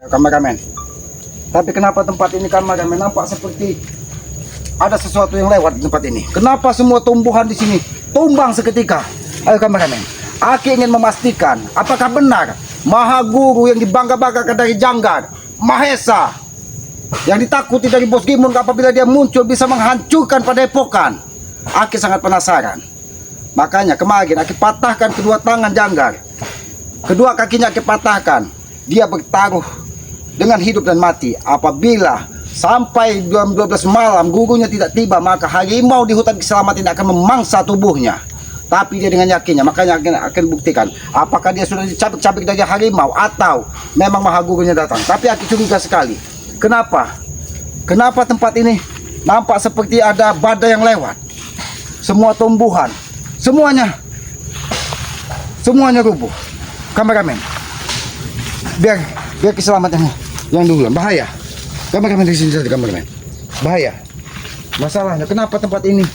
Kameramen. Tapi kenapa tempat ini kameramen nampak seperti ada sesuatu yang lewat di tempat ini? Kenapa semua tumbuhan di sini tumbang seketika? Ayo kameramen. Aki ingin memastikan apakah benar Maha Guru yang dibangga-banggakan dari Janggar, Mahesa, yang ditakuti dari Bos Gimun apabila dia muncul bisa menghancurkan Padepokan. Aki sangat penasaran. Makanya kemarin Aki patahkan kedua tangan Janggar. Kedua kakinya Aki patahkan. Dia bertaruh dengan hidup dan mati. Apabila sampai jam 12 malam gurunya tidak tiba, maka harimau di hutan keselamatan akan memangsa tubuhnya. Tapi dia dengan yakinnya, makanya akan buktikan apakah dia sudah dicabik-cabik dari harimau atau memang Maha Gurunya datang. Tapi Aki curiga sekali. Kenapa? Kenapa tempat ini nampak seperti ada badai yang lewat? Semua tumbuhan, semuanya rubuh. Kameramen, biar keselamatannya yang dulu. Bahaya. Kameramen di sini saja, kameramen. Bahaya. Masalahnya kenapa tempat ini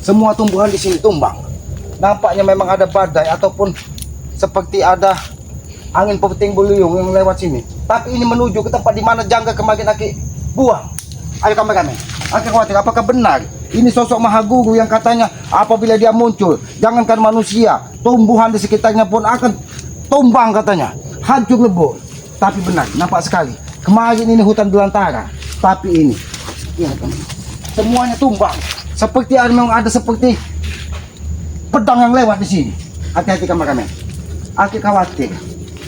semua tumbuhan di sini tumbang? Nampaknya memang ada badai ataupun seperti ada angin puting beliung yang lewat sini. Tapi ini menuju ke tempat di mana Jangga kemarin Aki buang. Ayo kameramen. Aki khawatir apakah benar ini sosok Maha Guru yang katanya apabila dia muncul, jangankan manusia, tumbuhan di sekitarnya pun akan tumbang katanya, hancur lebur. Tapi benar, nampak sekali. Kemarin ini hutan belantara, tapi ini ya, semuanya tumbang. Seperti memang ada seperti pedang yang lewat di sini. Hati-hati kameramen. Aki khawatir.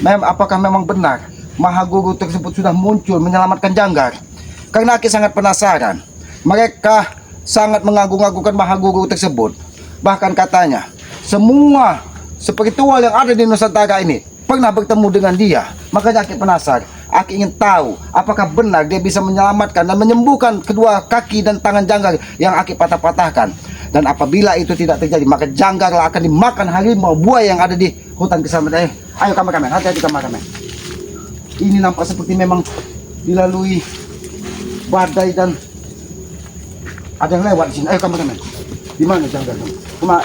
Apakah memang benar Maha Guru tersebut sudah muncul menyelamatkan Janggar? Karena Aki sangat penasaran. Mereka sangat mengagung-agungkan Maha Guru tersebut. Bahkan katanya semua spiritual yang ada di Nusantara ini pernah bertemu dengan dia. Makanya Aki penasaran. Aki ingin tahu apakah benar dia bisa menyelamatkan dan menyembuhkan kedua kaki dan tangan Janggar yang Aki patah-patahkan. Dan apabila itu tidak terjadi, maka Janggar akan dimakan harimau buaya yang ada di hutan keselamatan. Ayo kameramen, hati-hati kameramen. Ini nampak seperti memang dilalui badai dan ada yang lewat di sini. Ayo kameramen. Di mana Janggar?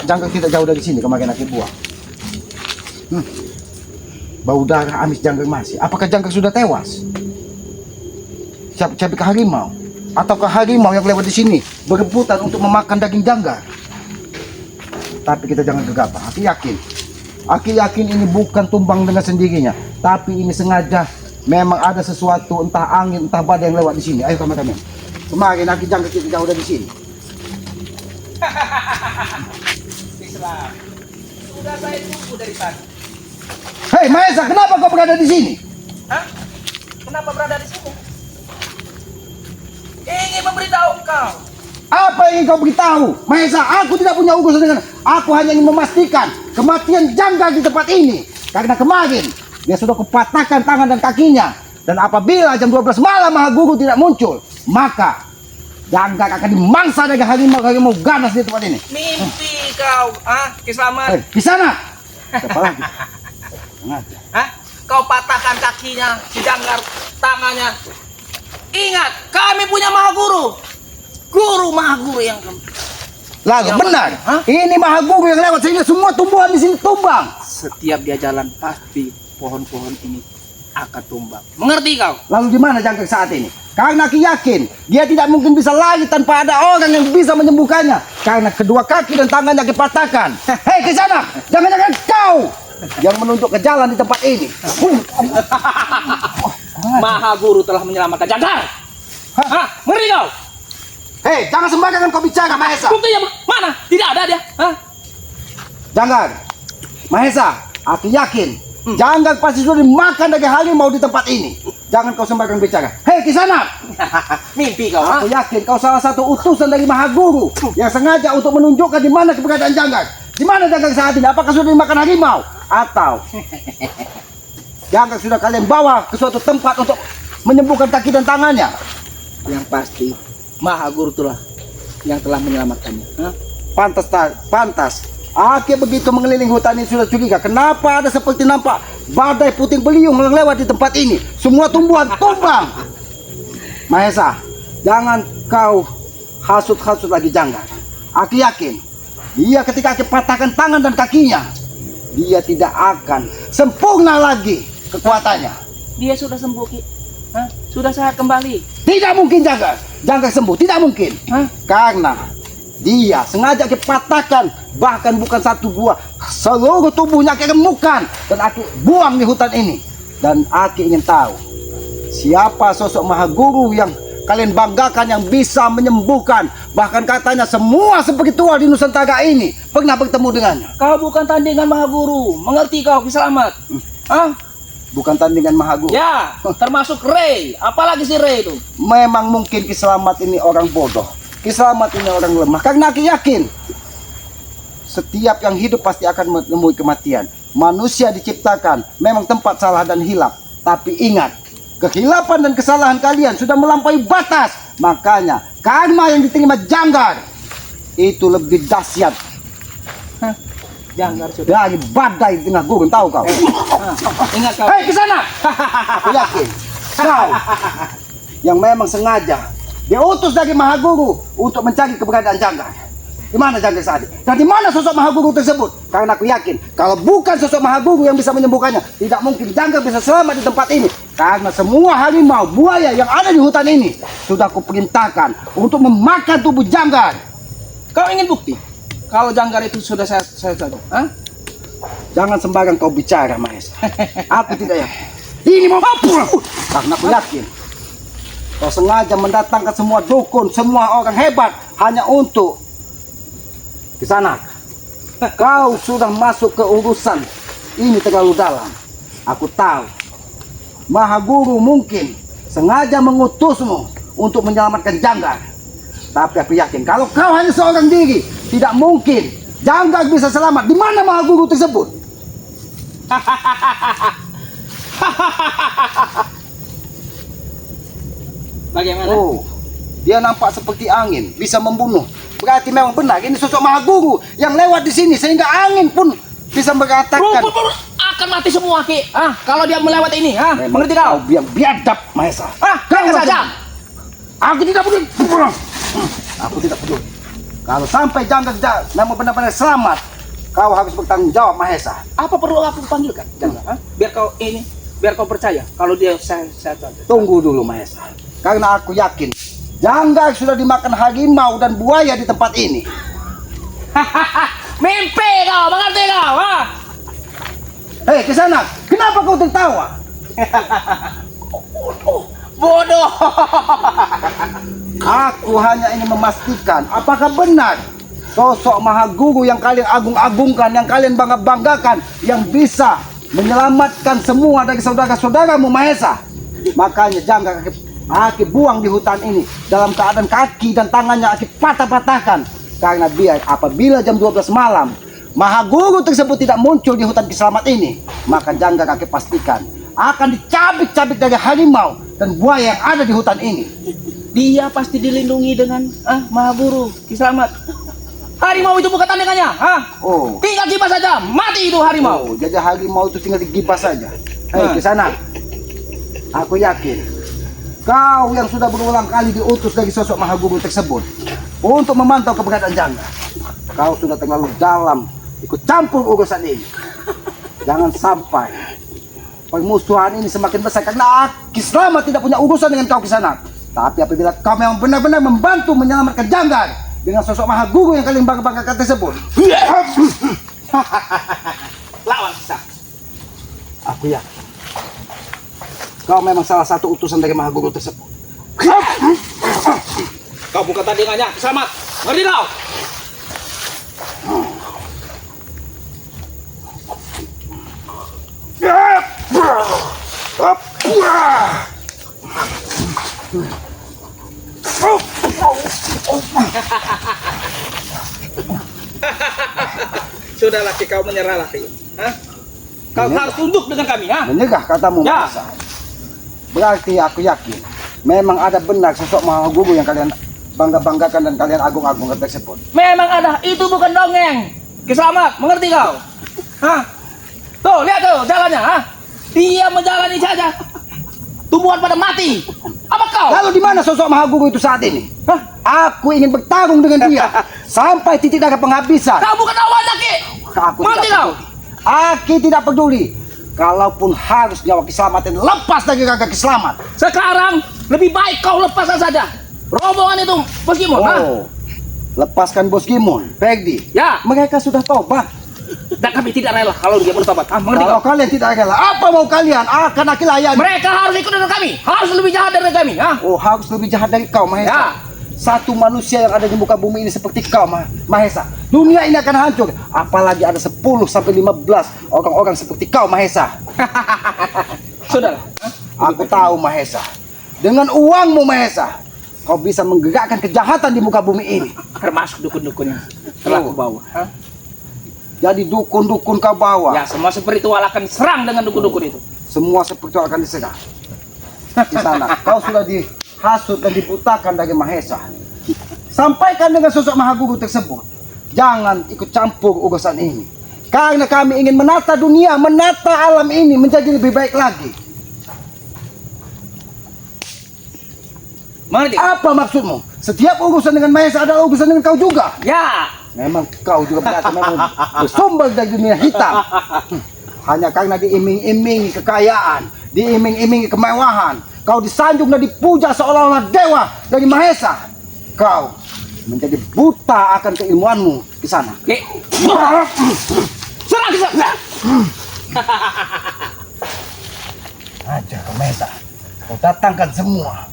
Janggar tidak jauh dari sini, kemarin Aki buang. Bau darah amis Janggar masih. Apakah Janggar sudah tewas? Cabik harimau? Ataukah harimau yang lewat di sini berebutan untuk memakan daging Janggar? Tapi kita jangan gegabah. Aki yakin ini bukan tumbang dengan sendirinya, tapi ini sengaja memang ada sesuatu, entah angin, entah badai yang lewat di sini. Ayo kameramen. Kemarin Aki Janggar tidak jauh dari sini. Islam. Sudah saya tunggu dari tadi. Hei Mahesa, kenapa kau berada di sini? Hah? Kenapa berada di sini? Ingin memberitahu kau. Apa yang ingin kau beritahu? Mahesa, aku tidak punya urusan dengan. Aku hanya ingin memastikan kematian Janggar di tempat ini. Karena kemarin dia sudah kupatahkan tangan dan kakinya. Dan apabila jam 12 malam Maha Guru tidak muncul, maka Janggar akan dimangsa dari harimau ganas di tempat ini. Mimpi kau, Kisaman. Di sana. Apa lagi? Hah? Kau patahkan kakinya, si Janggar tangannya. Ingat, kami punya Maha Guru. Guru Maha Guru yang Lagu yang benar. Hah? Ini Maha Guru yang lewat sehingga semua tumbuhan di sini tumbang. Setiap dia jalan pasti pohon-pohon ini akan tumbang. Mengerti kau? Lalu di mana Janggar saat ini? Karena Aki yakin dia tidak mungkin bisa lari tanpa ada orang yang bisa menyembuhkannya. Karena kedua kaki dan tangannya dipatahkan. Hei ke sana, jangan-jangan kau yang menunjuk ke jalan di tempat ini. Maha Guru telah menyelamatkan Janggar. Hah? Mengerti kau? Hei, jangan sembarangan kau bicara, Mahesa. Buktinya mana? Tidak ada dia. Hah? Janggar, Mahesa, aku yakin Janggar pasti sudah dimakan dari harimau di tempat ini. Jangan kau sembarangan bicara. Hei, ke sana. Mimpi kau. Aku yakin kau salah satu utusan dari Maha Guru yang sengaja untuk menunjukkan di mana keberadaan Janggar. Di mana Janggar saat ini? Apakah sudah dimakan harimau? Atau Janggar sudah kalian bawa ke suatu tempat untuk menyembuhkan kaki dan tangannya? Yang pasti Maha Guru itulah yang telah menyelamatkannya. Hah? Pantas. Aki begitu mengelilingi hutan ini sudah curiga. Kenapa ada seperti nampak badai puting beliung yang lewat di tempat ini? Semua tumbuhan tumbang. Mahesa, jangan kau hasut-hasut lagi Janggar. Aki yakin dia ketika Aki patahkan tangan dan kakinya, dia tidak akan sempurna lagi kekuatannya. Dia sudah sembuh, Ki. Hah? Sudah sehat kembali. Tidak mungkin Janggar sembuh, tidak mungkin. Hah? Karena dia sengaja dipatahkan, bahkan bukan satu buah, seluruh tubuhnya keremukan dan aku buang di hutan ini. Dan aku ingin tahu siapa sosok Mahaguru yang kalian banggakan yang bisa menyembuhkan. Bahkan katanya semua spiritual di Nusantara ini pernah bertemu dengannya. Kau bukan tandingan Mahaguru. Mengerti kau, Ki Slamet? Hah? Bukan tandingan Mahaguru. Ya, termasuk Ray. Apalagi si Ray itu. Memang mungkin Ki Slamet ini orang bodoh. Ki Slamet ini orang lemah. Karena aku yakin setiap yang hidup pasti akan menemui kematian. Manusia diciptakan memang tempat salah dan hilap. Tapi ingat, kehilapan dan kesalahan kalian sudah melampaui batas. Makanya karma yang diterima Janggar itu lebih dahsyat Janggar sudah. dari badai di tengah gurun, tahu kau? Ingat kau. Hei, ke sana! Aku yakin kau yang memang sengaja diutus dari Mahaguru untuk mencari keberadaan Janggar. Di mana Janggar saat ini? Dan di mana sosok Mahaguru tersebut? Karena aku yakin kalau bukan sosok Mahaguru yang bisa menyembuhkannya, tidak mungkin Janggar bisa selamat di tempat ini. Karena semua harimau, buaya yang ada di hutan ini sudah kuperintahkan untuk memakan tubuh Janggar. Kau ingin bukti kalau Janggar itu sudah saya Hah? Jangan sembarang kau bicara, Mahesa. Aku tidak yakin. Ini mau apa? Karena aku yakin kau sengaja mendatangkan semua dukun, semua orang hebat hanya untuk di sana. Kau sudah masuk ke urusan ini terlalu dalam. Aku tahu Mahaguru mungkin sengaja mengutusmu untuk menyelamatkan Janggar. Tapi aku yakin kalau kau hanya seorang diri, tidak mungkin Janggar bisa selamat. Di mana Mahaguru tersebut? Bagaimana? Oh, dia nampak seperti angin, bisa membunuh. Berarti memang benar ini sosok Mahaguru yang lewat di sini sehingga angin pun bisa mengatakan. Akan mati semua, Ki. Kalau dia melewat ini, mengerti kau? Biadab, Mahesa. Kau saja. Aku tidak peduli. Aku tidak peduli. Kalau sampai Janggar memang benar-benar selamat, kau harus bertanggung jawab, Mahesa. Apa perlu aku panggilkan Janggar? Biar kau percaya kalau dia saya Tunggu dulu, Mahesa. Karena aku yakin Janggar sudah dimakan harimau dan buaya di tempat ini. Mimpi kau, mengerti kau? Hei, ke sana. Kenapa kau tertawa? Bodoh. Aku hanya ingin memastikan apakah benar sosok Mahaguru yang kalian agung-agungkan, yang kalian bangga-banggakan, yang bisa menyelamatkan semua dari saudara-saudaramu, Mahesa. Makanya Janggar Aki buang di hutan ini dalam keadaan kaki dan tangannya Aki patah-patahkan. Karena biar apabila jam 12 malam Mahaguru tersebut tidak muncul di hutan Kiselamat ini, maka Janggar Aki pastikan akan dicabik-cabik dari harimau dan buaya yang ada di hutan ini. Dia pasti dilindungi dengan Mahaguru Kiselamat. Harimau itu bukan tandingannya. Oh. Tinggal gibas saja, mati itu harimau. Oh, jadi harimau itu tinggal digibas saja. Hei, ke sana. Aku yakin kau yang sudah berulang kali diutus dari sosok Mahaguru tersebut untuk memantau keberadaan Janggar, kau sudah terlalu dalam ikut campur urusan ini. Jangan sampai permusuhan ini semakin besar karena Kiselamat tidak punya urusan dengan kau ke sana. Tapi apabila kau memang benar-benar membantu menyelamatkan Janggar dengan sosok Mahaguru yang kalian bangga-banggakan tersebut, Lawan kita. aku yakin kau memang salah satu utusan dari Mahaguru tersebut. Kau bukan tandingannya, Kiselamat. Ngerti kau? Sudahlah, kau menyerah lagi. Kau harus tunduk dengan kami, Menyerah katamu, Ya. Mahesa. Berarti aku yakin memang ada benar sosok Mahaguru yang kalian bangga-banggakan dan kalian agung-agungkan tersebut. Memang ada, itu bukan dongeng. Kiselamat, mengerti kau? Tuh, lihat tuh jalannya, Dia menjalani saja. Tumbuhan pada mati. Apa kau? Lalu di mana sosok Mahaguru itu saat ini? Aku ingin bertarung dengan dia sampai titik darah penghabisan. Kau bukan lawannya, Ki. Aku Mati tidak kau. peduli. Aku tidak peduli. Kalaupun harus nyawa keselamatan, lepas dari gagak keselamat. Sekarang lebih baik kau lepaskan saja rombongan itu, Bos Gimun. Oh, lepaskan Bos Gimun, Peggy. Ya, Mereka sudah tobat. dan kami tidak rela kalau dia bertobat. Mengerti Kalau kau? kalian tidak rela, apa mau kalian? Akan aku layani. Mereka harus ikut dengan kami, harus lebih jahat dari kami. Oh, harus lebih jahat dari kau, Mahesa. Ya. Satu manusia yang ada di muka bumi ini seperti kau, Mahesa. Dunia ini akan hancur. Apalagi ada 10 sampai 15 orang-orang seperti kau, Mahesa. Sudah. Aku tahu, Mahesa. Dengan uangmu, Mahesa, kau bisa menggerakkan kejahatan di muka bumi ini. Termasuk dukun-dukun yang telah aku bawa. Jadi dukun-dukun kau bawa. Ya, semua spiritual akan serang dengan dukun-dukun itu. Semua seperti akan diserang. Di sana, kau sudah dihasut dan dibutakan dari Mahesa. Sampaikan dengan sosok Mahaguru tersebut, jangan ikut campur urusan ini. Karena kami ingin menata dunia, menata alam ini menjadi lebih baik lagi. Mengerti? Apa maksudmu? Setiap urusan dengan Mahesa adalah urusan dengan kau juga. Ya. Memang kau juga berarti memang bersumber dari dunia hitam. Hanya karena diiming-imingi kekayaan, diiming-imingi kemewahan, kau disanjung dan dipuja seolah-olah dewa dari Mahesa. Kau menjadi buta akan keilmuanmu di sana. Serang ke sana. Aja Mahesa, kau datangkan semua.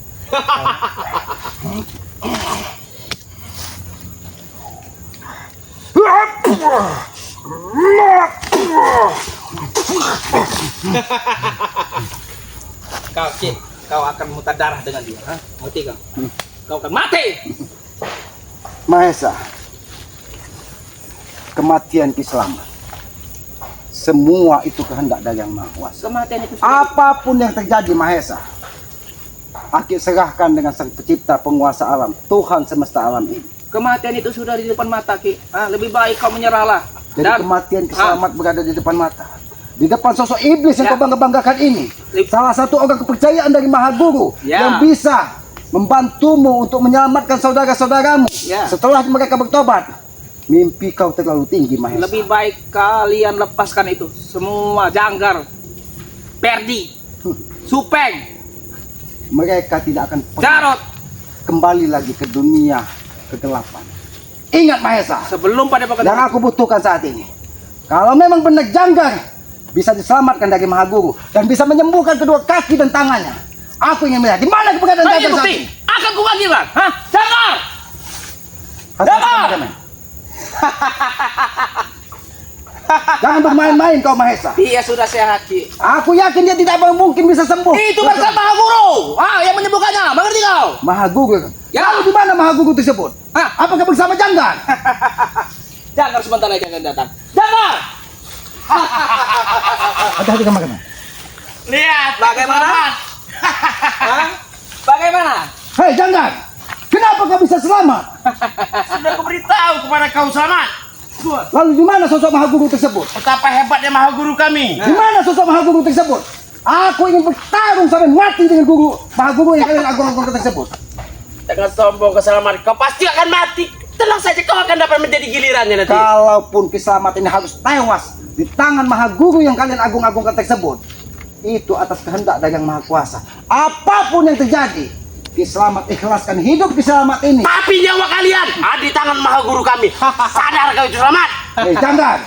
Kau, Cik, kau akan muntah darah dengan dia. Ngerti kau? Kau akan mati. Mahesa, kematian Kiselamat. Semua itu kehendak dari Yang Maha Kuasa. Kematian itu Apapun yang terjadi, Mahesa, aku serahkan dengan Sang Pencipta penguasa alam, Tuhan semesta alam ini. Kematian itu sudah di depan mata, Ki. Lebih baik kau menyerahlah. Jadi kematian Kiselamat berada di depan mata. Di depan sosok iblis yang kau bangga-banggakan ini. Salah satu orang kepercayaan dari Mahaguru yang bisa membantumu untuk menyelamatkan saudara-saudaramu setelah mereka bertobat. Mimpi kau terlalu tinggi, Mahesa. Lebih baik kalian lepaskan itu. Semua Janggar, Perdi, Supeng, Mereka tidak akan pernah Jarot. kembali lagi ke dunia kegelapan. Ingat, Mahesa, Sebelum pada yang aku butuhkan saat ini, kalau memang benar Janggar bisa diselamatkan dari Mahaguru dan bisa menyembuhkan kedua kaki dan tangannya, aku ingin melihat di mana keberadaan Janggar saat ini. Akan kubagikan. Janggar! Janggar! Jangan bermain-main kau, Mahesa. Dia sudah sehat, Ki. Aku yakin dia tidak mungkin bisa sembuh. Itu berkat Mahaguru. Yang menyembuhkannya. Mengerti kau? Mahaguru. Ya. Lalu di mana Mahaguru tersebut? Apakah bersama Janggar? Janggar sebentar lagi akan datang. Janggar! Hati-hati kemana-mana. Lihat bagaimana? Bagaimana? Hei Janggar, kenapa kau bisa selamat? Sudah aku beritahu kepada kau selamat. Lalu di mana sosok Mahaguru tersebut? Betapa hebatnya Mahaguru kami. Di mana sosok Mahaguru tersebut? Aku ingin bertarung sampai mati dengan guru Mahaguru yang kalian agung-agungkan tersebut. Jangan sombong keselamatan. Kau pasti akan mati. Tenang saja, kau akan dapat menjadi gilirannya nanti. Kalaupun Kiselamat ini harus tewas di tangan Mahaguru yang kalian agung-agungkan tersebut, itu atas kehendak dari Yang Maha Kuasa. Apapun yang terjadi, Kiselamat ikhlaskan hidup Kiselamat ini. Tapi nyawa kalian ada di tangan Mahaguru kami. Sadar kau itu selamat. Hei Janggar,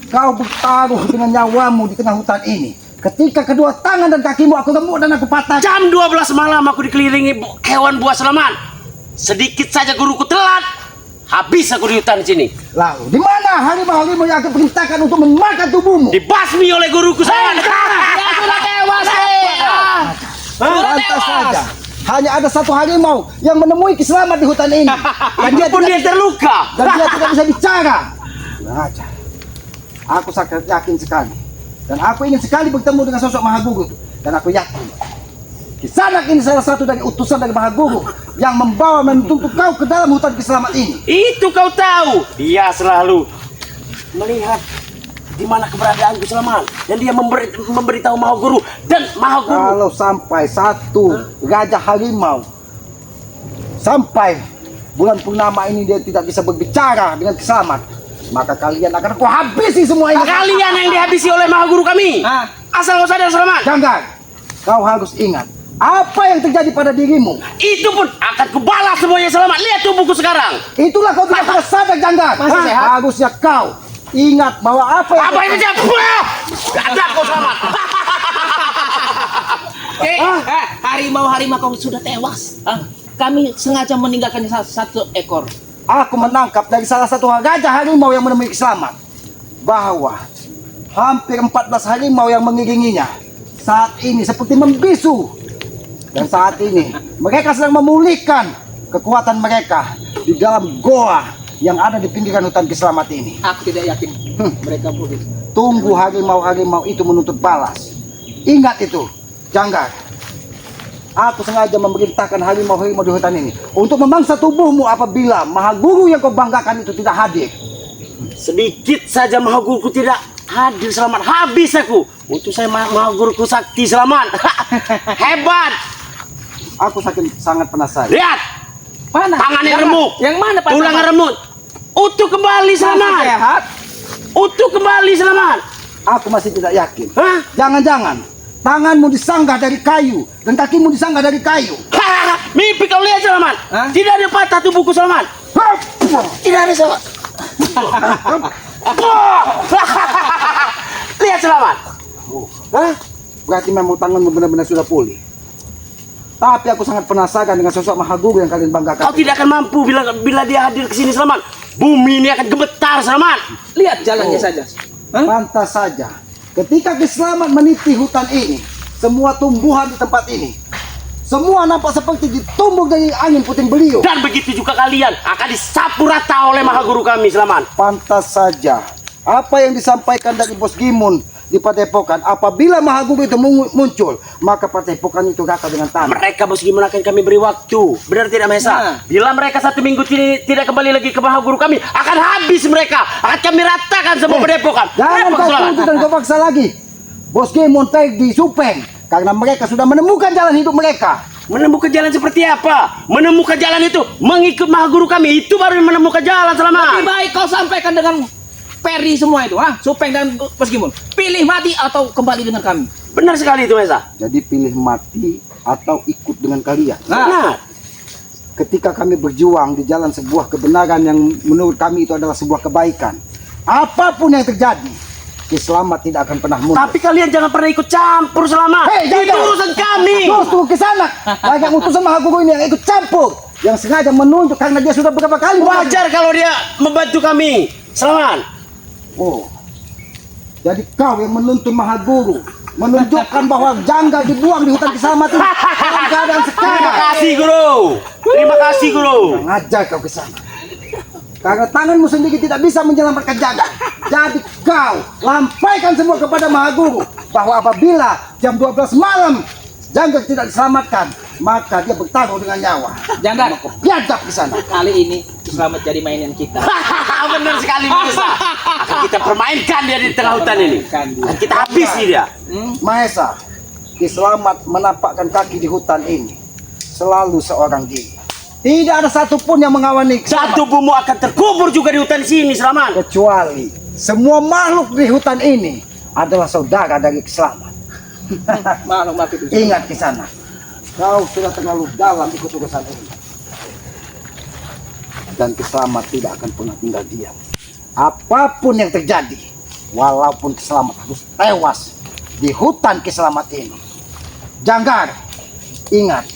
kau bertaruh dengan nyawamu di tengah hutan ini. Ketika kedua tangan dan kakimu aku gemuk dan aku patah. Jam 12 malam aku dikelilingi hewan buas selamat. Sedikit saja guruku telat, habis aku di hutan sini. Lalu di mana harimau-harimau yang aku perintahkan untuk memakan tubuhmu? Dibasmi oleh guruku selamat. Dia sudah tewas, Ki. Lantas saja. Hanya ada satu harimau yang menemui Kiselamat di hutan ini. Dan Itu pun dia terluka. dan dia tidak bisa bicara. Aja. Aku sangat yakin sekali. Dan aku ingin sekali bertemu dengan sosok Mahaguru. Dan aku yakin Kisanak ini salah satu dari utusan dari Mahaguru yang membawa menuntut kau ke dalam hutan Kiselamat ini. Itu kau tahu. Dia selalu melihat di mana keberadaan Kiselamat dan dia memberitahu Mahaguru dan Mahaguru. Kalau sampai satu raja harimau sampai bulan purnama ini dia tidak bisa berbicara dengan Kiselamat, maka kalian akan aku habisi semua ini. Kalian yang dihabisi oleh Mahaguru kami. Asal kau sadar Selamat. Janggar, kau harus ingat apa yang terjadi pada dirimu. Itu pun akan kubalas semuanya Selamat. Lihat tubuhku sekarang. Itulah kau tidak pernah sadar, Janggar. Masih sehat? Harusnya kau ingat bahwa apa yang Apa ini siapa? Gak ada kau Selamat. Harimau-harimau kau sudah tewas. Kami sengaja meninggalkan satu ekor. aku menangkap dari salah satu gajah harimau yang menemui Selamat bahwa hampir 14 harimau yang mengiringinya saat ini seperti membisu, dan saat ini mereka sedang memulihkan kekuatan mereka di dalam goa yang ada di pinggiran hutan Keslamat ini. Aku tidak yakin mereka boleh. Tunggu harimau-harimau itu menuntut balas. Ingat itu, Janggar. Aku sengaja memerintahkan harimau-harimau di hutan ini untuk memangsa tubuhmu apabila Mahaguru yang kau banggakan itu tidak hadir. Sedikit saja Mahaguruku tidak hadir Selamat. Habis aku. Untuk saya Mahaguruku sakti Selamat. Hebat. Aku sangat penasaran. Lihat. Mana? Tangannya remuk. Yang mana Pak? Tulang remuk. Utuh kembali Selamat. Sehat. Utuh kembali Selamat. Aku masih tidak yakin. Hah? Jangan-jangan tanganmu disanggah dari kayu dan kakimu disanggah dari kayu. Hahaha, mimpi kau lihat Selamat. Hah? Tidak ada patah tubuhku Selamat. Tidak ada Selamat. Lihat Selamat. Hah? Berarti memang tanganmu benar-benar sudah pulih. Tapi aku sangat penasaran dengan sosok Mahaguru yang kalian banggakan. Kau tidak akan mampu bila dia hadir ke sini Selamat. Bumi ini akan gemetar Selamat. Lihat jalannya saja. Pantas saja. Ketika Keslamat meniti hutan ini, semua tumbuhan di tempat ini, semua nampak seperti ditumbuk dari angin puting beliung. Dan begitu juga kalian akan disapu rata oleh Mahaguru kami Selamat. Pantas saja. Apa yang disampaikan dari Bos Gimun di Padepokan, apabila Mahaguru itu muncul, maka Padepokan itu rata dengan tanah. Mereka Bos Gimun akan kami beri waktu. Benar tidak Mahesa? Nah. Bila mereka 1 minggu tidak kembali lagi ke Mahaguru kami, akan habis mereka. Akan kami ratakan semua Padepokan. Jangan Repot, kau Selamat. tuntut dan kau paksa lagi. Bos Gimun pergi Supeng karena mereka sudah menemukan jalan hidup mereka. Menemukan jalan seperti apa? Menemukan jalan itu mengikut Mahaguru kami. Itu baru menemukan jalan Selamat. Lebih baik kau sampaikan dengan Peri semua itu, Supeng dan Bos Gimun. Pilih mati atau kembali dengan kami. Benar sekali itu Mahesa. Jadi pilih mati atau ikut dengan kalian. Benar. Ketika kami berjuang di jalan sebuah kebenaran yang menurut kami itu adalah sebuah kebaikan, apapun yang terjadi, Keslamat tidak akan pernah mundur. Tapi kalian jangan pernah ikut campur Selamat. Hei, Itu jangan. urusan kami. Terus tunggu ke sana. Banyak utusan Mahaguru ini yang ikut campur, yang sengaja menunjuk karena dia sudah beberapa kali. Wajar kalau dia membantu kami Selamat. Oh, jadi kau yang menuntun Mahaguru, menunjukkan bahwa Janggal dibuang di hutan Keslamat ini dalam keadaan Terima sekarang. kasih Guru. Terima kasih Guru. Ngajar kau ke sana. Karena tanganmu sendiri tidak bisa menyelamatkan Janggal. Jadi kau lampaikan semua kepada Mahaguru bahwa apabila jam 12 malam Janggal tidak diselamatkan, maka dia bertarung dengan nyawa. Janggal, Biadab ke sana. kali ini Selamat jadi mainan kita. Benar sekali Mahesa. Akan kita permainkan dia di tengah hutan ini. Akan kita habisi dia. Mahesa, Keslamat menampakkan kaki di hutan ini selalu seorang diri. Tidak ada satupun yang mengawani Keslamat, Satu bumu akan terkubur juga di hutan sini Selamat. kecuali semua makhluk di hutan ini adalah saudara dari Keslamat. Maklum itu. Ingat ke sana. Kau sudah terlalu dalam ikut urusan ini. Dan Keslamat tidak akan pernah tinggal diam. Apapun yang terjadi, walaupun Keslamat harus tewas di hutan Keslamat ini. Janggar, ingat,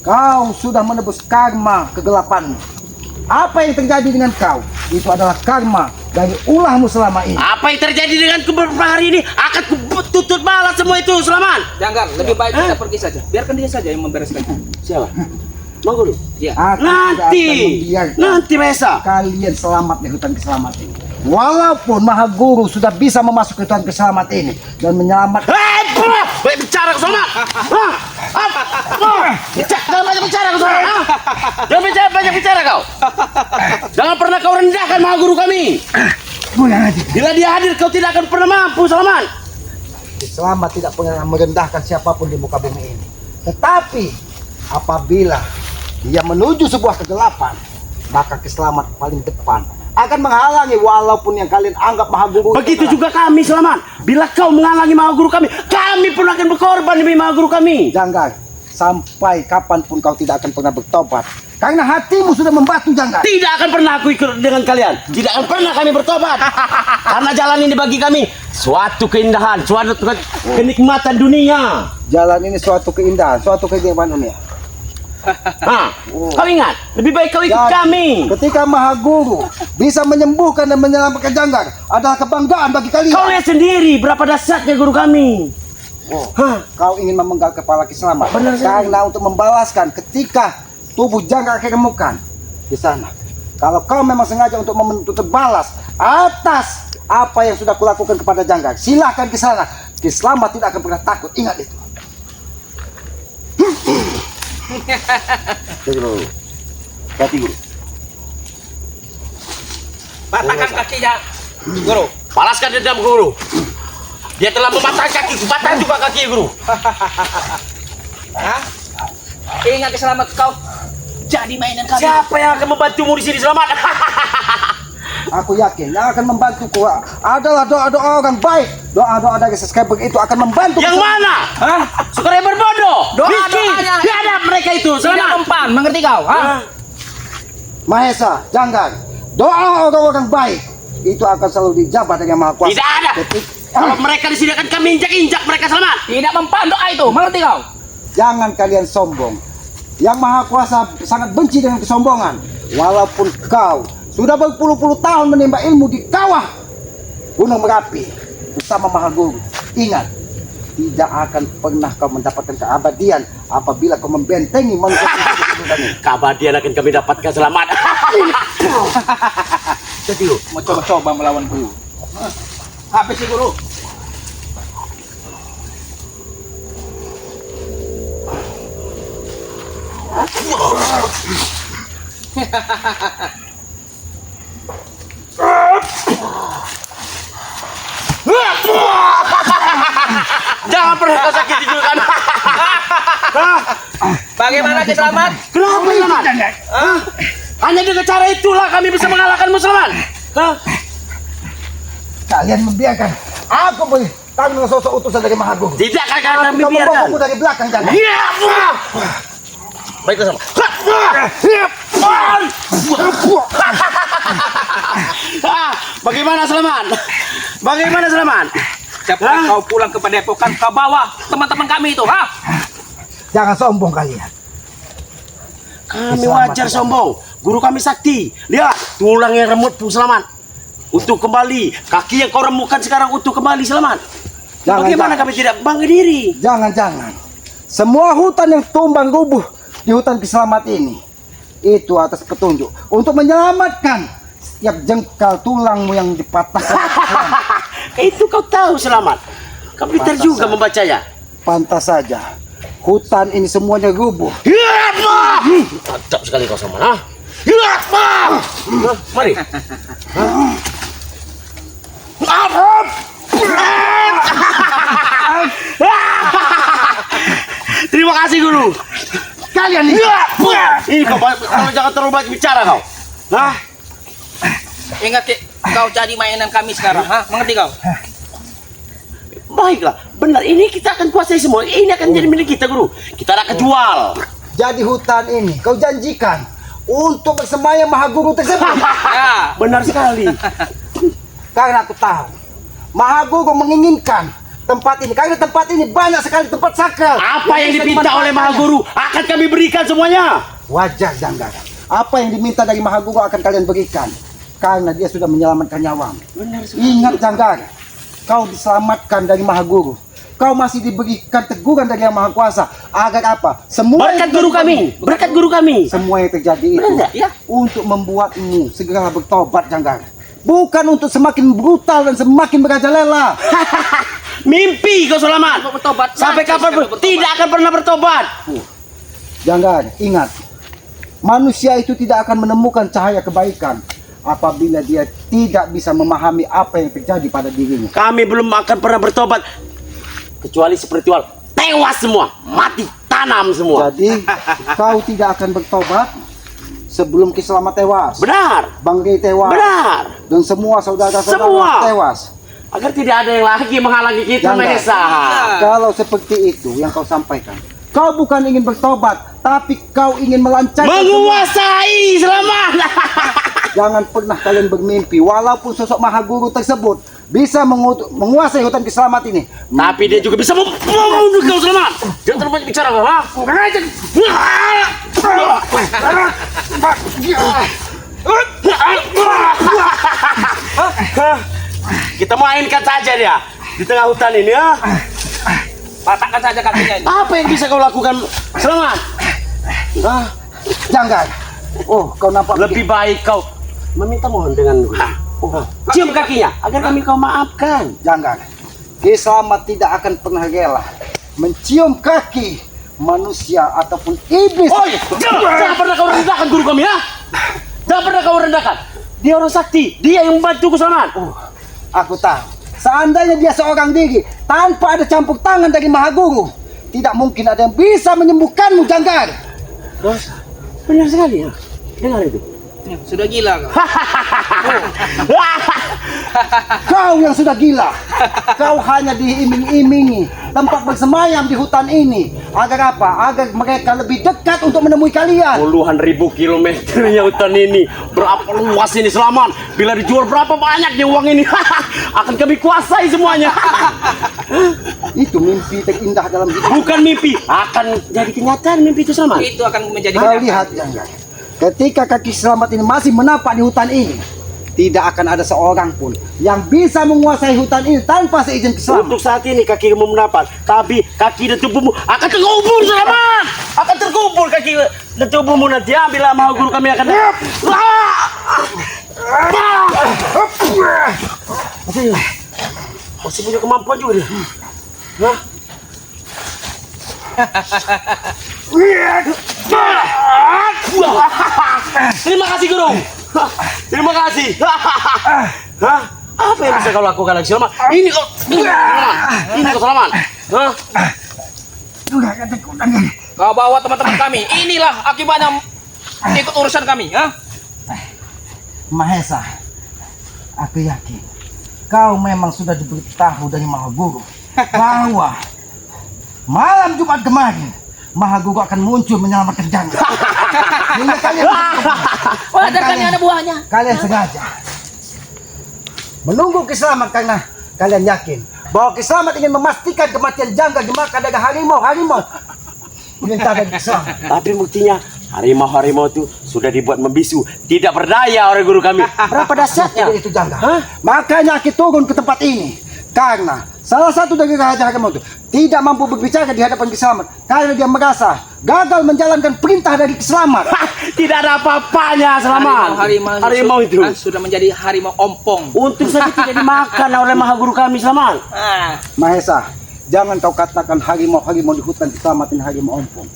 kau sudah menebus karma kegelapanmu. Apa yang terjadi dengan kau, itu adalah karma dari ulahmu selama ini. Apa yang terjadi denganku beberapa hari ini akan tutut balas semua itu Selamat. Janggal, lebih baik kita pergi saja. Biarkan dia saja yang membereskan. Siapa? Mau Guru? Iya. Aku tidak akan membiarkan Nanti Mahesa. kalian selamat di hutan Keslamat ini. Walaupun Mahaguru sudah bisa memasuki hutan Keslamat ini dan menyelamatkan. Baik bicara ke Selamat. Jangan banyak bicara ke Selamat. Jangan banyak bicara kau. Jangan pernah kau rendahkan Mahaguru kami. Bila dia hadir kau tidak akan pernah mampu Selamat. Keslamat tidak pernah merendahkan siapapun di muka bumi ini. Tetapi apabila dia menuju sebuah kegelapan, maka Keslamat paling depan akan menghalangi walaupun yang kalian anggap maha guru. Begitu juga kami, Selamat. Bila kau menghalangi maha guru kami pun akan berkorban demi maha guru kami. Janggar, sampai kapanpun kau tidak akan pernah bertobat. Karena hatimu sudah membatu, Janggar. Tidak akan pernah aku ikut dengan kalian. Tidak akan pernah kami bertobat. Karena jalan ini bagi kami suatu keindahan, suatu kenikmatan dunia. Jalan ini suatu keindahan, suatu kenikmatan dunia. Kau ingat, lebih baik kau ikut Jadi, kami. ketika maha guru bisa menyembuhkan dan menyelamatkan Janggar adalah kebanggaan bagi kalian. Kau lihat sendiri berapa dahsyatnya guru kami. Kau ingin memenggal kepala Kiselamat. Benar sekali. Karena untuk membalaskan ketika tubuh Janggar keremukan di sana. Kalau kau memang sengaja untuk menuntut balas atas apa yang sudah kulakukan kepada Janggar, silahkan ke sana. Kiselamat tidak akan pernah takut. Ingat itu. Guru. Hati guru. Patahkan kakinya, guru. Balaskan dendam guru. Dia telah mematahkan kaki, patah juga kaki guru. Hah? Ingat Kiselamat, kau jadi mainan kami. Siapa yang akan membantumu di sini, Selamat? Aku yakin yang akan membantuku adalah doa-doa orang baik. Doa-doa dari subscriber itu akan membantu. Yang mana? Hah? Subscriber bodoh. Doa-doanya. Biadab mereka itu, Tidak Selamat. mempan, mengerti kau? Hah? Mahesa, Janggar, doa orang-orang baik itu akan selalu dijabah dengan Maha Kuasa. Tidak ada. Kalau mereka di sini akan kami injak-injak mereka, Selamat. Tidak mempan doa itu, mengerti kau? Jangan kalian sombong. Yang Maha Kuasa sangat benci dengan kesombongan. Walaupun kau sudah berpuluh-puluh tahun menimba ilmu di kawah Gunung Merapi bersama Maha Guru, ingat, tidak akan pernah kau mendapatkan keabadian apabila kau membentengi manusia. Keabadian akan kami dapatkan, Selamat. Jadi lu Mau coba-coba melawan guru. Habis sih guru. jangan pernah kau sakiti juga kan. Bagaimana Kiselamat? Kenapa, Selamat? Hanya dengan cara itulah kami bisa mengalahkanmu, Selamat. Kalian membiarkan aku bertanggung sosok utusan dari Maha Guru. Tidak akan kami Kau biarkan. membawaku dari belakang, Janggar. Baiklah, Selamat. Bagaimana, Selamat? Bagaimana, Selamat? Cepat kau pulang ke padepokan, kau bawa teman-teman kami itu, ha? Jangan sombong kalian. Kami wajar sombong. Guru kami sakti. Lihat, tulang yang remuk pun, Selamat. Untuk kembali. Kaki yang kau remukkan sekarang untuk kembali, Selamat. Bagaimana kami tidak bangga diri? Jangan-jangan semua hutan yang tumbang rubuh di hutan Kiselamat ini itu atas petunjuk untuk menyelamatkan setiap jengkal tulangmu yang dipatahkan. Itu kau tahu, Selamat. Kau pintar Pantas juga saja. membacanya. Pantas saja hutan ini semuanya rubuh. Mantap sekali kau, Selamat. Hah? Mari. Terima kasih, Guru. Kalian ini Ini kau jangan terlalu banyak bicara kau. Hah? Ingat kau jadi mainan kami sekarang, ha? Mengerti kau? Baiklah, benar. Ini kita akan kuasai semua. Ini akan jadi milik kita, Guru. Kita akan jual. jadi hutan ini kau janjikan untuk bersemayam Maha Guru tersebut. Ya. Benar sekali. Karena aku tahu Maha Guru menginginkan tempat ini, karena tempat ini banyak sekali tempat sakral. Apa yang diminta oleh Maha Guru akan kami berikan semuanya. Wajar, Janggar. Apa yang diminta dari Maha Guru akan kalian berikan, karena dia sudah menyelamatkan nyawamu. Benar sekali. Ingat, Janggar, kau diselamatkan dari Maha Guru. Kau masih diberikan teguran dari Yang Maha Kuasa. Agar apa? Semua Berkat yang guru terjadi- kami. Berkat guru kami. Semua yang terjadi itu Benar, ya? untuk membuatmu segera bertobat, Janggar. Bukan untuk semakin brutal dan semakin merajalela. Mimpi kau, Selamat. Bertobat. Sampai Nanti kapan sekali bertobat. tidak akan pernah bertobat. Janggar, ingat, manusia itu tidak akan menemukan cahaya kebaikan apabila dia tidak bisa memahami apa yang terjadi pada dirinya. Kami belum akan pernah bertobat kecuali seperti wal tewas semua, mati tanam semua. Jadi kau tidak akan bertobat sebelum Ki Selamat tewas, Benar. Bang Ray tewas, Benar. dan semua saudara-saudara Semua. tewas. Agar tidak ada yang lagi menghalangi kita, Jangan. Mahesa. Kalau seperti itu yang kau sampaikan, kau bukan ingin bertobat, tapi kau ingin melancarkan Menguasai Selamat. Jangan pernah kalian bermimpi, walaupun sosok Maha Guru tersebut bisa menguasai hutan Ki Selamat ini. Tapi dia juga bisa membunuh kau, Selamat. Jangan terlalu banyak bicara kau, ha? Kita mainkan saja dia di tengah hutan ini, ya. Patahkan saja kakinya ini. Apa yang bisa kau lakukan, Selamat? Hah? Jangan. Oh, kau nampak Lebih baik kau meminta mohon dengan cium kakinya agar kami kau maafkan. Jangan. Ki Selamat tidak akan pernah rela mencium kaki manusia ataupun iblis. Oh, jangan pernah kau rendahkan guru kami, ya. Jangan pernah kau rendahkan. Dia orang sakti, dia yang membantuku, Selamat. Aku tahu. Seandainya dia seorang diri tanpa ada campur tangan dari Maha Guru, tidak mungkin ada yang bisa menyembuhkanmu, Janggar. Benar sekali, ya. Dengar itu. Sudah gila kau. Kau yang sudah gila. Kau hanya diiming-imingi tempat bersemayam di hutan ini. Agar apa? Agar mereka lebih dekat untuk menemui kalian. Puluhan ribu kilometernya hutan ini. Berapa luas ini, Selamat? Bila dijual berapa banyaknya uang ini? Akan kami kuasai semuanya. Itu mimpi terindah dalam hidup. Bukan mimpi, akan jadi kenyataan mimpi itu, Selamat. Itu akan menjadi Kau lihat, Janggar. Ketika kaki Selamat ini masih menapak di hutan ini, tidak akan ada seorang pun yang bisa menguasai hutan ini tanpa seizin Ki Selamat. Untuk saat ini kaki kamu menapak, tapi kaki dan tubuhmu akan terkubur, Selamat. Akan terkubur kaki dan tubuhmu nanti, ya, bila Maha Guru kami akan. Masih punya kemampuan juga dia. Hah? Terima kasih, Guru. Terima kasih. Hah? Apa yang bisa kau lakukan lagi, Selamat? Ini kau, ini kau, Selamat. Hah? Kau bawa teman-teman kami. Inilah akibatnya ikut urusan kami, ha? Mahesa, aku yakin kau memang sudah diberitahu dari Maha Guru bahwa malam Jumat kemarin Maha Guru akan muncul menyelamatkan Janggar. Sehingga kalian Wajar kami ada buahnya. kalian sengaja menunggu Ki Selamat karena kalian yakin bahwa Ki Selamat ingin memastikan kematian Janggar dimakan dari harimau minta dari Ki Selamat. Tapi buktinya harimau-harimau itu sudah dibuat membisu, tidak berdaya oleh guru kami. Berapa dahsyatnya? Itu Janggar. Makanya aku turun ke tempat ini karena salah satu dari raja harimau itu tidak mampu berbicara di hadapan Ki Selamat karena dia merasa gagal menjalankan perintah dari Ki Selamat. Tidak ada apa-apanya, Selamat. Harimau itu sudah menjadi harimau ompong. untuk saja tidak dimakan oleh Maha Guru kami, Selamat. Mahesa, jangan kau katakan harimau-harimau di hutan Ki Selamat ini harimau ompong.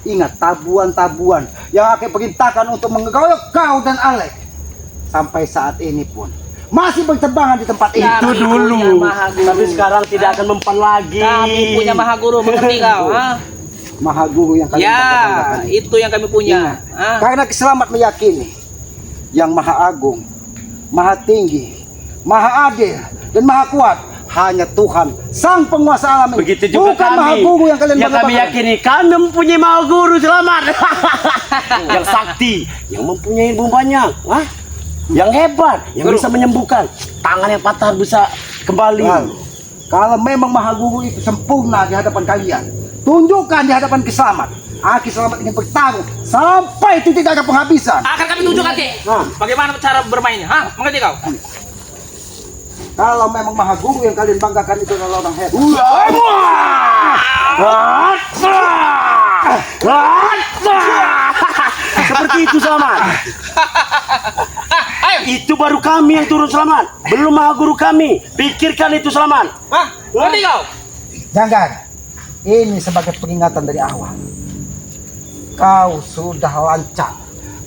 Ingat, tabuan-tabuan yang akan perintahkan untuk mengeroyok kau dan Alek sampai saat ini pun masih berterbangan di tempat ini. Itu dulu. Tapi sekarang tidak akan mempan lagi. Kami punya Maha Guru, mengerti kau? Ha? Maha Guru yang kalian bangga-banggakan Ya, itu yang kami punya. Ha? Karena Ki Selamat meyakini yang Maha Agung, Maha Tinggi, Maha Adil, dan Maha Kuat hanya Tuhan, Sang Penguasa Alam ini. Begitu juga bukan kami. Maha Guru yang kalian Yang kami bangga-banggakan. yakini kami mempunyai Maha Guru, Selamat. Yang sakti, yang mempunyai ilmu banyak, wah, yang hebat, yang Guru. bisa menyembuhkan, tangan yang patah bisa kembali. Kalau memang Maha Guru itu sempurna di hadapan kalian, tunjukkan di hadapan Ki Selamat. Ki Selamat ingin bertarung sampai titik ada penghabisan. Akan kami tunjukkan, Ki. Bagaimana cara bermainnya? Ha? Mengerti kau? Kalau memang Maha Guru yang kalian banggakan itu adalah orang hebat. Seperti itu, Selamat. Itu baru kami yang turun, Selamat. Belum Maha Guru kami. Pikirkan itu, Selamat. Hah? Mengerti kau? Jangan. Ini sebagai peringatan dari awal. Kau sudah lancang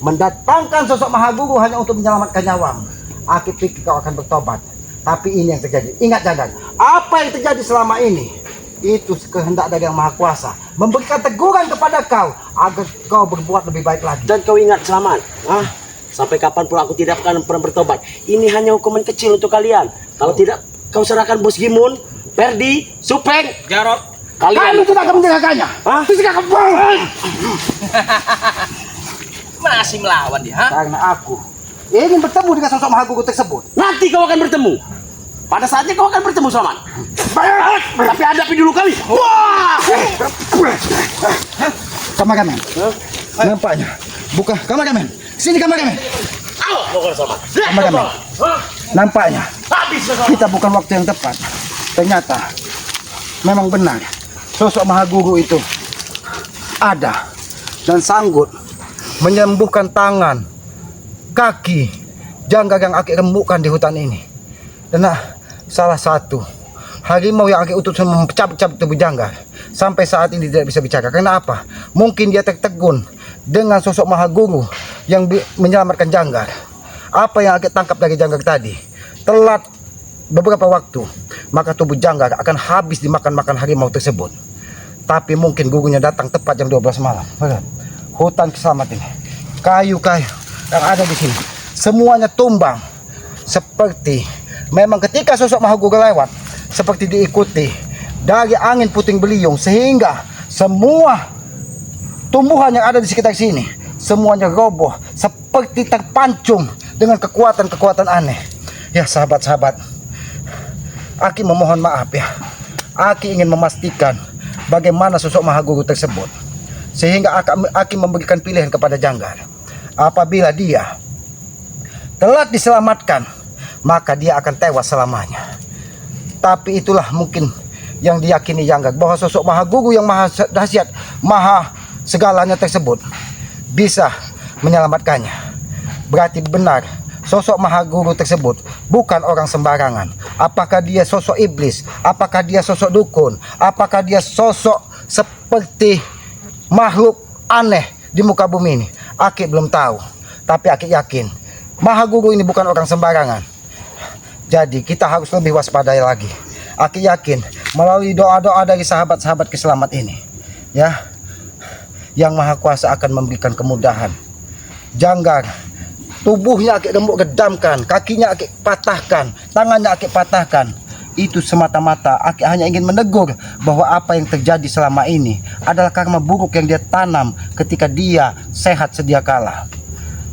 mendatangkan sosok Maha Guru hanya untuk menyelamatkan nyawamu. Aku pikir kau akan bertobat. Tapi ini yang terjadi. Ingat, jangan. Apa yang terjadi selama ini Itu kehendak dari Yang Maha Kuasa, memberikan teguran kepada kau agar kau berbuat lebih baik lagi. Dan kau ingat Selamat, sampai kapan pula aku tidak akan pernah bertobat. Ini hanya hukuman kecil untuk kalian. Kalau tidak, kau serahkan Bos Gimun, Perdi, Supeng, Jarot. Kami kalian. tidak akan menjalankannya. Tidak akan. Masih melawan dia, ha? Karena aku ingin bertemu dengan sosok Maha Guru tersebut. Nanti kau akan bertemu. Pada saatnya kau akan bertemu Selamat. Tapi hadapi dulu kami. Wah! Kameramen, nampaknya bukan kameramen. Sini kameramen. Ayo, bukan Selamat. Kameramen, nampaknya Habis Selamat. kita bukan waktu yang tepat. Ternyata memang benar sosok Maha Guru itu ada dan sanggup menyembuhkan tangan, kaki, janggal yang Aki remukkan di hutan ini. Dan salah satu harimau yang Aki utus mencabut-cabut tubuh janggal sampai saat ini tidak bisa bicara. Karena apa? Mungkin dia tertegun dengan sosok Maha Guru yang menyelamatkan janggal. Apa yang Aki tangkap dari janggal tadi, telat beberapa waktu, maka tubuh janggal akan habis dimakan-makan harimau tersebut. Tapi mungkin gurunya datang tepat jam 12 malam. Hutan Keselamat ini, kayu-kayu yang ada di sini semuanya tumbang. Seperti memang ketika sosok Maha Guru lewat, seperti diikuti dari angin puting beliung, sehingga semua tumbuhan yang ada di sekitar sini semuanya roboh seperti terpancung dengan kekuatan-kekuatan aneh. Ya sahabat-sahabat, Aki memohon maaf ya. Aki ingin memastikan bagaimana sosok Maha Guru tersebut, sehingga Aki memberikan pilihan kepada janggal. Apabila dia telat diselamatkan, maka dia akan tewas selamanya. Tapi itulah mungkin yang diyakini janggal, bahwa sosok Maha Guru yang maha dahsyat, maha segalanya tersebut bisa menyelamatkannya. Berarti benar sosok Maha Guru tersebut bukan orang sembarangan. Apakah dia sosok iblis? Apakah dia sosok dukun? Apakah dia sosok seperti makhluk aneh di muka bumi ini? Aki belum tahu. Tapi Aki yakin Maha Guru ini bukan orang sembarangan. Jadi kita harus lebih waspada lagi. Aki yakin melalui doa-doa dari sahabat-sahabat Keselamat ini, ya, Yang Maha Kuasa akan memberikan kemudahan. Janggal tubuhnya Aki remuk gedamkan, kakinya Aki patahkan, tangannya Aki patahkan. Itu semata-mata Aki hanya ingin menegur bahwa apa yang terjadi selama ini adalah karma buruk yang dia tanam ketika dia sehat sedia kala.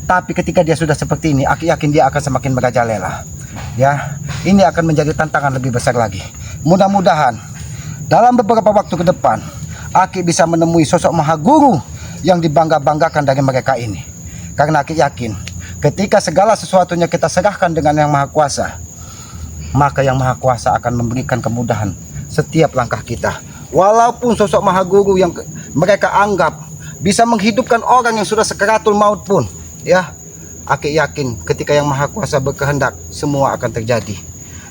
Tapi ketika dia sudah seperti ini, Aki yakin dia akan semakin merajalela. Ya, ini akan menjadi tantangan lebih besar lagi. Mudah-mudahan dalam beberapa waktu ke depan Aki bisa menemui sosok Maha Guru yang dibangga-banggakan dari mereka ini. Karena Aki yakin ketika segala sesuatunya kita serahkan dengan Yang Maha Kuasa, maka Yang Maha Kuasa akan memberikan kemudahan setiap langkah kita. Walaupun sosok Maha Guru yang mereka anggap bisa menghidupkan orang yang sudah sakaratul maut pun, ya, Aki yakin ketika Yang Maha Kuasa berkehendak, semua akan terjadi.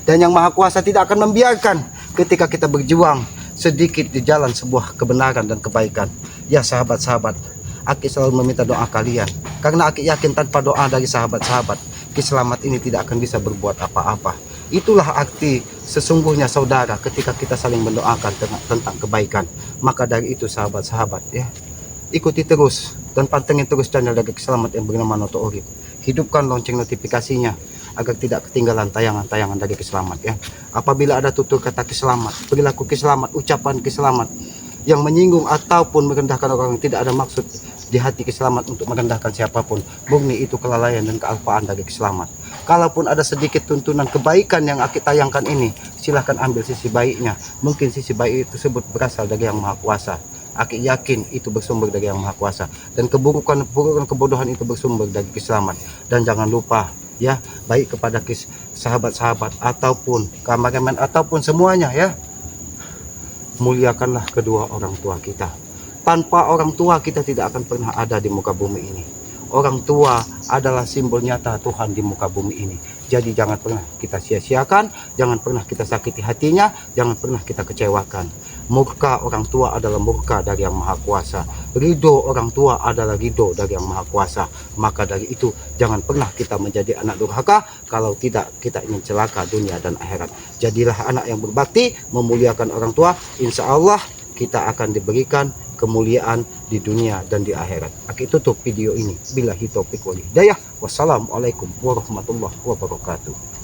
Dan Yang Maha Kuasa tidak akan membiarkan ketika kita berjuang sedikit di jalan sebuah kebenaran dan kebaikan. Ya sahabat-sahabat, Aki selalu meminta doa kalian, karena Aki yakin tanpa doa dari sahabat-sahabat, Keselamat ini tidak akan bisa berbuat apa-apa. Itulah arti sesungguhnya saudara ketika kita saling mendoakan tentang kebaikan. Maka dari itu sahabat-sahabat, ya, ikuti terus dan pantengin terus channel dari Keselamat yang bernama Noto Urip. Hidupkan lonceng notifikasinya agar tidak ketinggalan tayangan-tayangan dari Keselamat, ya. Apabila ada tutur kata Keselamat, perilaku Keselamat, ucapan Keselamat yang menyinggung ataupun merendahkan orang yang tidak ada maksud di hati Keselamat untuk merendahkan siapapun, murni itu kelalaian dan kealpaan dari Keselamat. Kalaupun ada sedikit tuntunan kebaikan yang Aki tayangkan ini, silahkan ambil sisi baiknya. Mungkin sisi baik tersebut berasal dari Yang Maha Kuasa. Aki yakin itu bersumber dari Yang Maha Kuasa, dan keburukan kebodohan itu bersumber dari Keselamat. Dan jangan lupa, ya, baik kepada sahabat-sahabat ataupun kameramen ataupun semuanya, ya, muliakanlah kedua orang tua kita. Tanpa orang tua kita tidak akan pernah ada di muka bumi ini. Orang tua adalah simbol nyata Tuhan di muka bumi ini. Jadi jangan pernah kita sia-siakan, jangan pernah kita sakiti hatinya, jangan pernah kita kecewakan. Murka orang tua adalah murka dari Yang Maha Kuasa. Ridho orang tua adalah ridho dari Yang Maha Kuasa. Maka dari itu jangan pernah kita menjadi anak durhaka. Kalau tidak kita ingin celaka dunia dan akhirat. Jadilah anak yang berbakti, memuliakan orang tua. Insya Allah kita akan diberikan kemuliaan di dunia dan di akhirat. Aku tutup video ini. Billahi taufiq wal hidayah. Wassalamualaikum warahmatullahi wabarakatuh.